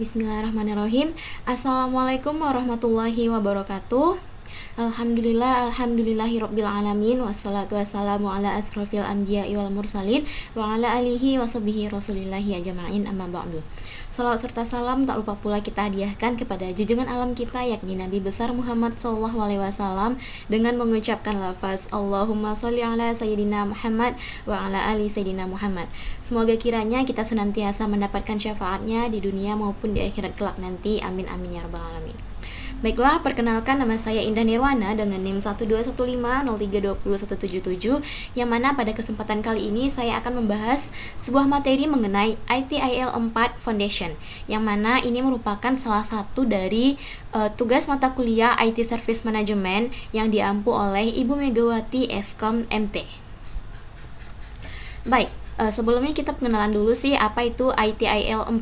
Bismillahirrahmanirrahim. Assalamualaikum warahmatullahi wabarakatuh. Alhamdulillahirabbil alamin, wassalatu wassalamu ala asrofil anbiya'i wal mursalin wa ala alihi washabihi rasulillahi ajma'in, amma ba'du. Salawat serta salam tak lupa pula kita hadiahkan kepada junjungan alam kita, yakni Nabi besar Muhammad SAW, dengan mengucapkan lafaz Allahumma sholli ala sayyidina Muhammad wa ala ali sayyidina Muhammad. Semoga kiranya kita senantiasa mendapatkan syafaatnya di dunia maupun di akhirat kelak nanti. Amin amin ya rabbal alamin. Baiklah, perkenalkan, nama saya Indah Nirwana dengan NIM 12150320177, yang mana pada kesempatan kali ini saya akan membahas sebuah materi mengenai ITIL 4 Foundation, yang mana ini merupakan salah satu dari tugas mata kuliah IT Service Management yang diampu oleh Ibu Megawati Eskom MT. Baik, sebelumnya kita pengenalan dulu sih apa itu ITIL 4.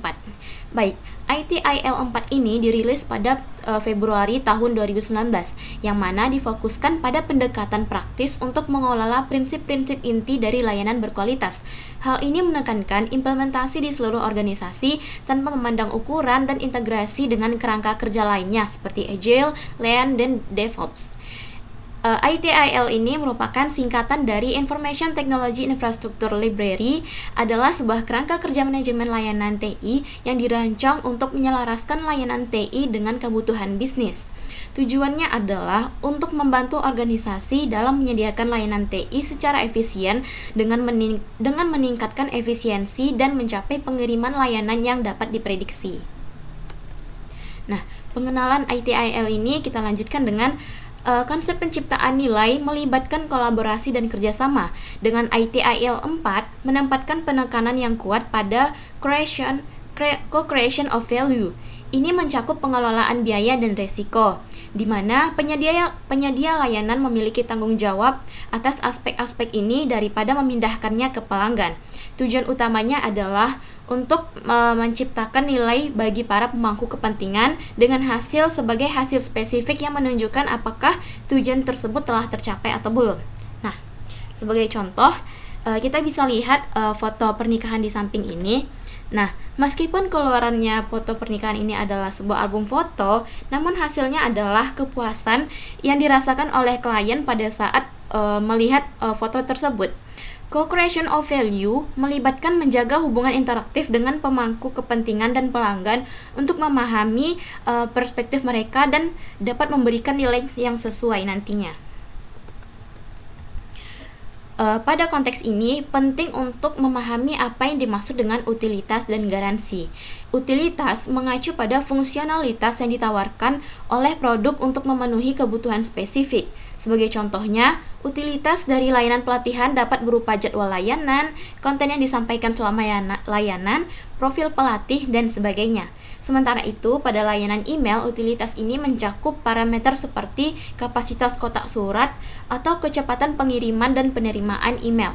Baik, ITIL 4 ini dirilis pada Februari tahun 2019, yang mana difokuskan pada pendekatan praktis untuk mengelola prinsip-prinsip inti dari layanan berkualitas. Hal ini menekankan implementasi di seluruh organisasi tanpa memandang ukuran dan integrasi dengan kerangka kerja lainnya seperti Agile, Lean, dan DevOps. ITIL ini merupakan singkatan dari Information Technology Infrastructure Library, adalah sebuah kerangka kerja manajemen layanan TI yang dirancang untuk menyelaraskan layanan TI dengan kebutuhan bisnis. Tujuannya adalah untuk membantu organisasi dalam menyediakan layanan TI secara efisien dengan meningkatkan efisiensi dan mencapai pengiriman layanan yang dapat diprediksi. Nah, pengenalan ITIL ini kita lanjutkan dengan konsep penciptaan nilai melibatkan kolaborasi dan kerjasama. Dengan ITIL 4 menempatkan penekanan yang kuat pada co-creation of value. Ini mencakup pengelolaan biaya dan resiko, di mana penyedia layanan memiliki tanggung jawab atas aspek-aspek ini daripada memindahkannya ke pelanggan. Tujuan utamanya adalah untuk menciptakan nilai bagi para pemangku kepentingan dengan hasil sebagai hasil spesifik yang menunjukkan apakah tujuan tersebut telah tercapai atau belum. Nah, sebagai contoh, kita bisa lihat foto pernikahan di samping ini. Nah, meskipun keluarannya foto pernikahan ini adalah sebuah album foto, namun hasilnya adalah kepuasan yang dirasakan oleh klien pada saat melihat foto tersebut. Co-creation of value melibatkan menjaga hubungan interaktif dengan pemangku kepentingan dan pelanggan untuk memahami perspektif mereka dan dapat memberikan nilai yang sesuai nantinya. Pada konteks ini, penting untuk memahami apa yang dimaksud dengan utilitas dan garansi. Utilitas mengacu pada fungsionalitas yang ditawarkan oleh produk untuk memenuhi kebutuhan spesifik. Sebagai contohnya, utilitas dari layanan pelatihan dapat berupa jadwal layanan, konten yang disampaikan selama layanan, profil pelatih, dan sebagainya. Sementara itu, pada layanan email, utilitas ini mencakup parameter seperti kapasitas kotak surat atau kecepatan pengiriman dan penerimaan email.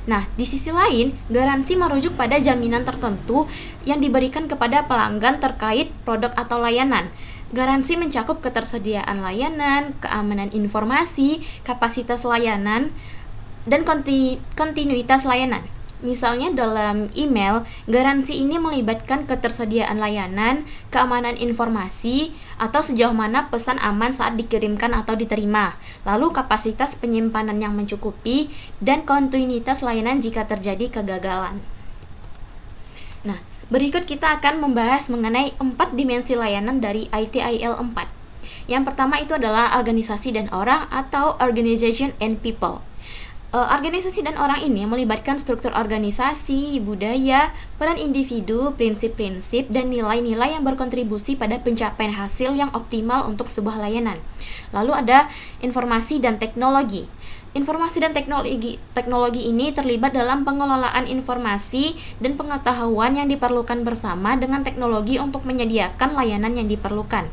Nah, di sisi lain, garansi merujuk pada jaminan tertentu yang diberikan kepada pelanggan terkait produk atau layanan. Garansi mencakup ketersediaan layanan, keamanan informasi, kapasitas layanan, dan kontinuitas layanan. Misalnya dalam email, garansi ini melibatkan ketersediaan layanan, keamanan informasi, atau sejauh mana pesan aman saat dikirimkan atau diterima, lalu kapasitas penyimpanan yang mencukupi, dan kontinuitas layanan jika terjadi kegagalan. Nah, berikut kita akan membahas mengenai 4 dimensi layanan dari ITIL 4. Yang pertama itu adalah organisasi dan orang atau organization and people. Organisasi dan orang ini melibatkan struktur organisasi, budaya, peran individu, prinsip-prinsip, dan nilai-nilai yang berkontribusi pada pencapaian hasil yang optimal untuk sebuah layanan. Lalu ada informasi dan teknologi. Informasi dan teknologi ini terlibat dalam pengelolaan informasi dan pengetahuan yang diperlukan bersama dengan teknologi untuk menyediakan layanan yang diperlukan.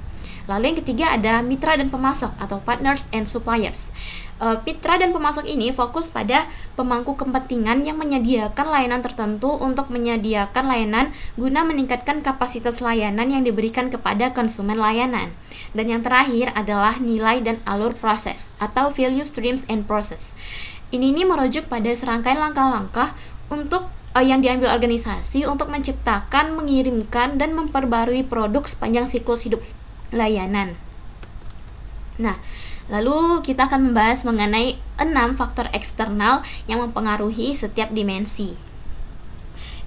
Lalu yang ketiga ada mitra dan pemasok atau partners and suppliers. Mitra dan pemasok ini fokus pada pemangku kepentingan yang menyediakan layanan tertentu untuk menyediakan layanan guna meningkatkan kapasitas layanan yang diberikan kepada konsumen layanan. Dan yang terakhir adalah nilai dan alur proses atau value streams and process. Ini merujuk pada serangkaian langkah-langkah untuk yang diambil organisasi untuk menciptakan, mengirimkan, dan memperbarui produk sepanjang siklus hidup layanan. Nah, lalu kita akan membahas mengenai 6 faktor eksternal yang mempengaruhi setiap dimensi.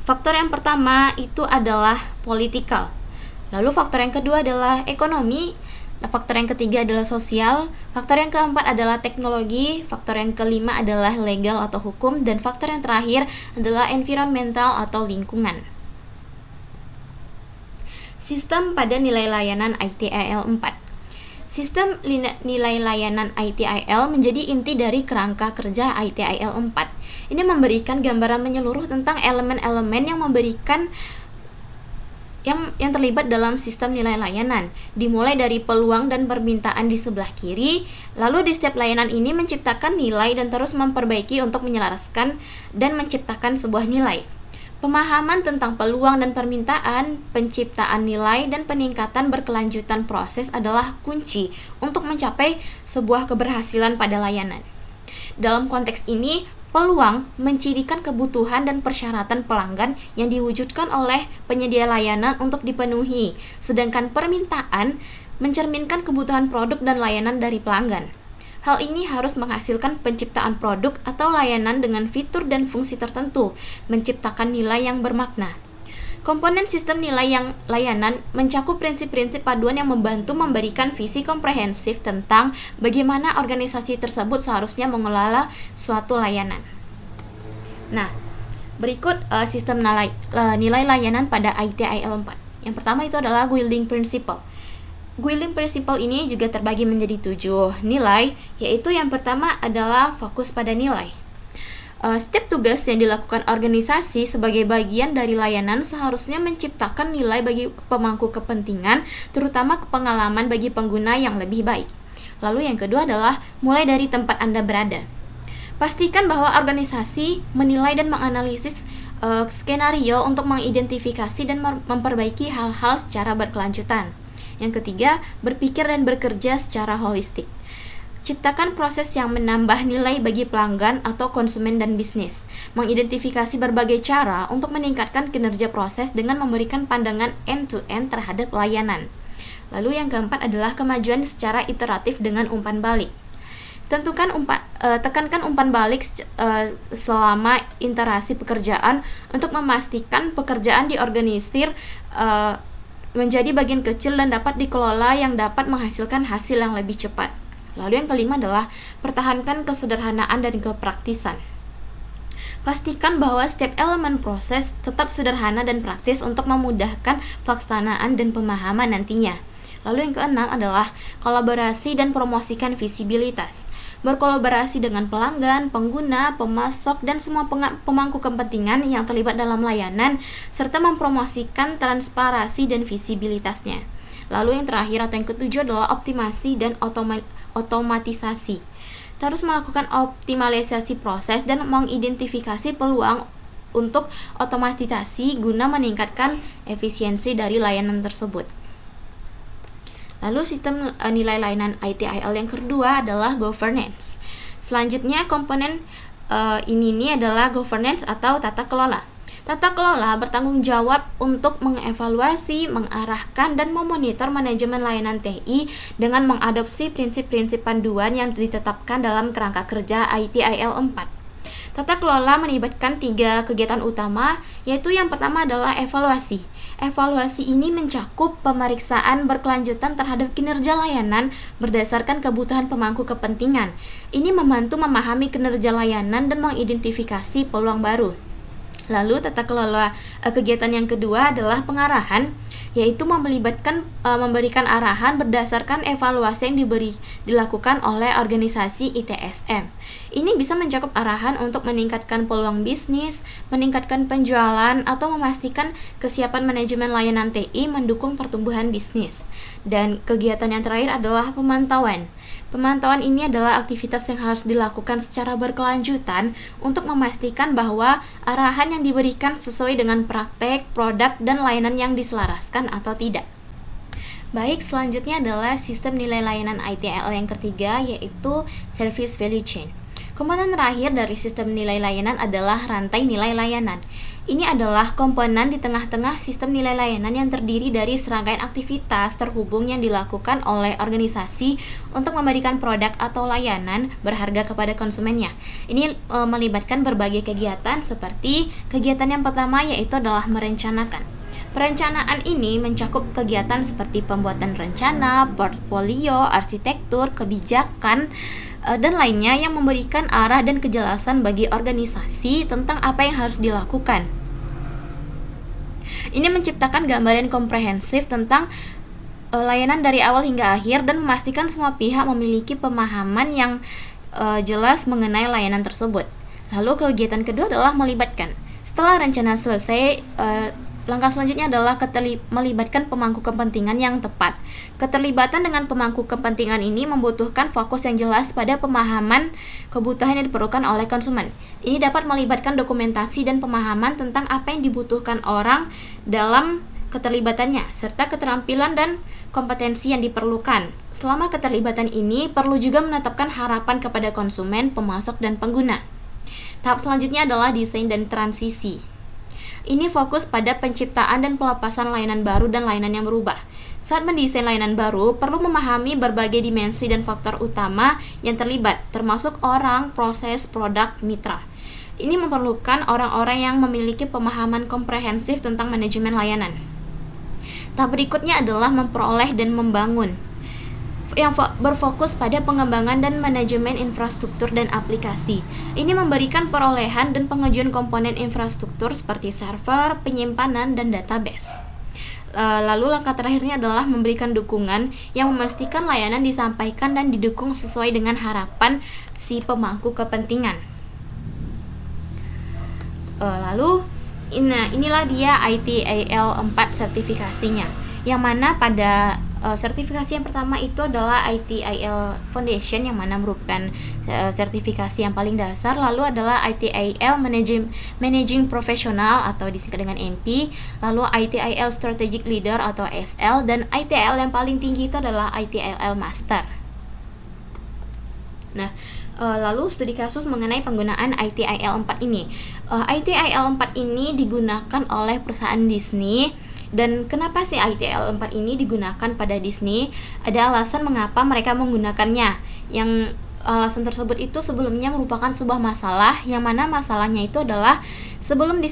Faktor yang pertama itu adalah political. Lalu faktor yang kedua adalah ekonomi. Faktor yang ketiga adalah sosial. Faktor yang keempat adalah teknologi. Faktor yang kelima adalah legal atau hukum. Dan faktor yang terakhir adalah environmental atau lingkungan. Sistem pada nilai layanan ITIL 4. Sistem nilai layanan ITIL menjadi inti dari kerangka kerja ITIL 4. Ini memberikan gambaran menyeluruh tentang elemen-elemen yang memberikan yang terlibat dalam sistem nilai layanan, dimulai dari peluang dan permintaan di sebelah kiri, lalu di setiap layanan ini menciptakan nilai dan terus memperbaiki untuk menyelaraskan dan menciptakan sebuah nilai. Pemahaman tentang peluang dan permintaan, penciptaan nilai, dan peningkatan berkelanjutan proses adalah kunci untuk mencapai sebuah keberhasilan pada layanan. Dalam konteks ini, peluang mencirikan kebutuhan dan persyaratan pelanggan yang diwujudkan oleh penyedia layanan untuk dipenuhi, sedangkan permintaan mencerminkan kebutuhan produk dan layanan dari pelanggan. Hal ini harus menghasilkan penciptaan produk atau layanan dengan fitur dan fungsi tertentu, menciptakan nilai yang bermakna. Komponen sistem nilai yang layanan mencakup prinsip-prinsip paduan yang membantu memberikan visi komprehensif tentang bagaimana organisasi tersebut seharusnya mengelola suatu layanan. Nah, berikut sistem nilai layanan pada ITIL 4. Yang pertama itu adalah Guiding Principle. Guiding Principle ini juga terbagi menjadi 7 nilai, yaitu yang pertama adalah fokus pada nilai. Setiap tugas yang dilakukan organisasi sebagai bagian dari layanan seharusnya menciptakan nilai bagi pemangku kepentingan, terutama pengalaman bagi pengguna yang lebih baik. Lalu yang kedua adalah mulai dari tempat Anda berada. Pastikan bahwa organisasi menilai dan menganalisis skenario untuk mengidentifikasi dan memperbaiki hal-hal secara berkelanjutan. Yang ketiga, berpikir dan bekerja secara holistik. Ciptakan proses yang menambah nilai bagi pelanggan atau konsumen dan bisnis. Mengidentifikasi berbagai cara untuk meningkatkan kinerja proses dengan memberikan pandangan end-to-end terhadap layanan. Lalu yang keempat adalah kemajuan secara iteratif dengan umpan balik. Tekankan umpan balik selama interaksi pekerjaan untuk memastikan pekerjaan diorganisir menjadi bagian kecil dan dapat dikelola yang dapat menghasilkan hasil yang lebih cepat. Lalu yang kelima adalah pertahankan kesederhanaan dan kepraktisan. Pastikan bahwa setiap elemen proses tetap sederhana dan praktis untuk memudahkan pelaksanaan dan pemahaman nantinya. Lalu yang keenam adalah kolaborasi dan promosikan visibilitas. Berkolaborasi dengan pelanggan, pengguna, pemasok, dan semua pemangku kepentingan yang terlibat dalam layanan, serta mempromosikan transparansi dan visibilitasnya. Lalu yang terakhir atau yang ketujuh adalah optimasi dan otomatisasi. Terus melakukan optimalisasi proses dan mengidentifikasi peluang untuk otomatisasi guna meningkatkan efisiensi dari layanan tersebut. Lalu sistem nilai layanan ITIL yang kedua adalah governance. Selanjutnya komponen ini adalah governance atau tata kelola. Tata kelola bertanggung jawab untuk mengevaluasi, mengarahkan, dan memonitor manajemen layanan TI dengan mengadopsi prinsip-prinsip panduan yang ditetapkan dalam kerangka kerja ITIL 4. Tata kelola melibatkan 3 kegiatan utama, yaitu yang pertama adalah evaluasi. Evaluasi ini mencakup pemeriksaan berkelanjutan terhadap kinerja layanan berdasarkan kebutuhan pemangku kepentingan. Ini membantu memahami kinerja layanan dan mengidentifikasi peluang baru. Lalu tata kelola kegiatan yang kedua adalah pengarahan, yaitu memberikan arahan berdasarkan evaluasi yang dilakukan oleh organisasi ITSM. Ini bisa mencakup arahan untuk meningkatkan peluang bisnis, meningkatkan penjualan, atau memastikan kesiapan manajemen layanan TI mendukung pertumbuhan bisnis. Dan kegiatan yang terakhir adalah pemantauan. Pemantauan ini adalah aktivitas yang harus dilakukan secara berkelanjutan untuk memastikan bahwa arahan yang diberikan sesuai dengan praktek, produk, dan layanan yang diselaraskan atau tidak. Baik, selanjutnya adalah sistem nilai layanan ITIL yang ketiga, yaitu Service Value Chain. Komponen terakhir dari sistem nilai layanan adalah rantai nilai layanan. Ini adalah komponen di tengah-tengah sistem nilai layanan yang terdiri dari serangkaian aktivitas terhubung yang dilakukan oleh organisasi untuk memberikan produk atau layanan berharga kepada konsumennya. Ini melibatkan berbagai kegiatan seperti kegiatan yang pertama yaitu adalah merencanakan. Perencanaan ini mencakup kegiatan seperti pembuatan rencana, portfolio, arsitektur, kebijakan, dan lainnya yang memberikan arah dan kejelasan bagi organisasi tentang apa yang harus dilakukan. Ini menciptakan gambaran komprehensif tentang layanan dari awal hingga akhir dan memastikan semua pihak memiliki pemahaman yang jelas mengenai layanan tersebut. Lalu kegiatan kedua adalah melibatkan. Setelah rencana selesai, langkah selanjutnya adalah melibatkan pemangku kepentingan yang tepat. Keterlibatan dengan pemangku kepentingan ini membutuhkan fokus yang jelas pada pemahaman kebutuhan yang diperlukan oleh konsumen. Ini dapat melibatkan dokumentasi dan pemahaman tentang apa yang dibutuhkan orang dalam keterlibatannya, serta keterampilan dan kompetensi yang diperlukan. Selama keterlibatan ini, perlu juga menetapkan harapan kepada konsumen, pemasok, dan pengguna. Tahap selanjutnya adalah desain dan transisi. Ini fokus pada penciptaan dan pelepasan layanan baru dan layanan yang berubah. Saat mendesain layanan baru, perlu memahami berbagai dimensi dan faktor utama yang terlibat, termasuk orang, proses, produk, mitra. Ini memerlukan orang-orang yang memiliki pemahaman komprehensif tentang manajemen layanan. Tahap berikutnya adalah memperoleh dan membangun, yang berfokus pada pengembangan dan manajemen infrastruktur dan aplikasi. Ini memberikan perolehan dan pengajuan komponen infrastruktur seperti server, penyimpanan, dan database. Lalu langkah terakhirnya adalah memberikan dukungan yang memastikan layanan disampaikan dan didukung sesuai dengan harapan si pemangku kepentingan. Inilah dia ITIL 4 sertifikasinya, yang mana pada sertifikasi yang pertama itu adalah ITIL Foundation, yang mana merupakan sertifikasi yang paling dasar. Lalu adalah ITIL Managing Professional atau disingkat dengan MP. Lalu ITIL Strategic Leader atau SL, dan ITIL yang paling tinggi itu adalah ITIL Master. Nah, lalu studi kasus mengenai penggunaan ITIL 4 ini. ITIL 4 ini digunakan oleh perusahaan Disney. Dan kenapa sih ITIL 4 ini digunakan pada Disney? Ada alasan mengapa mereka menggunakannya. Yang alasan tersebut itu sebelumnya merupakan sebuah masalah, yang mana masalahnya itu adalah sebelumnya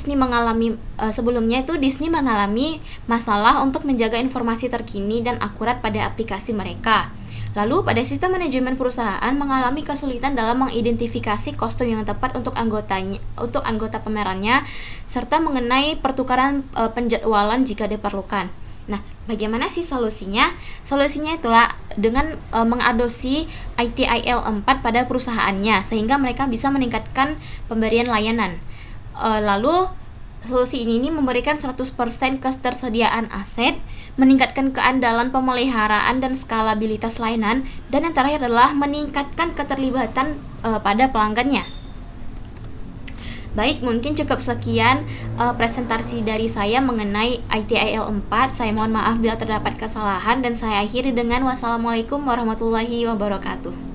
itu Disney mengalami masalah untuk menjaga informasi terkini dan akurat pada aplikasi mereka. Lalu pada sistem manajemen perusahaan mengalami kesulitan dalam mengidentifikasi kostum yang tepat untuk anggota pemerannya, serta mengenai pertukaran penjadwalan jika diperlukan. Nah, bagaimana sih solusinya? Solusinya itulah dengan mengadopsi ITIL 4 pada perusahaannya, sehingga mereka bisa meningkatkan pemberian layanan. Lalu solusi ini memberikan 100% ketersediaan aset, meningkatkan keandalan pemeliharaan dan skalabilitas layanan, dan yang terakhir adalah meningkatkan keterlibatan pada pelanggannya. Baik, mungkin cukup sekian presentasi dari saya mengenai ITIL 4. Saya mohon maaf bila terdapat kesalahan, dan saya akhiri dengan wassalamualaikum warahmatullahi wabarakatuh.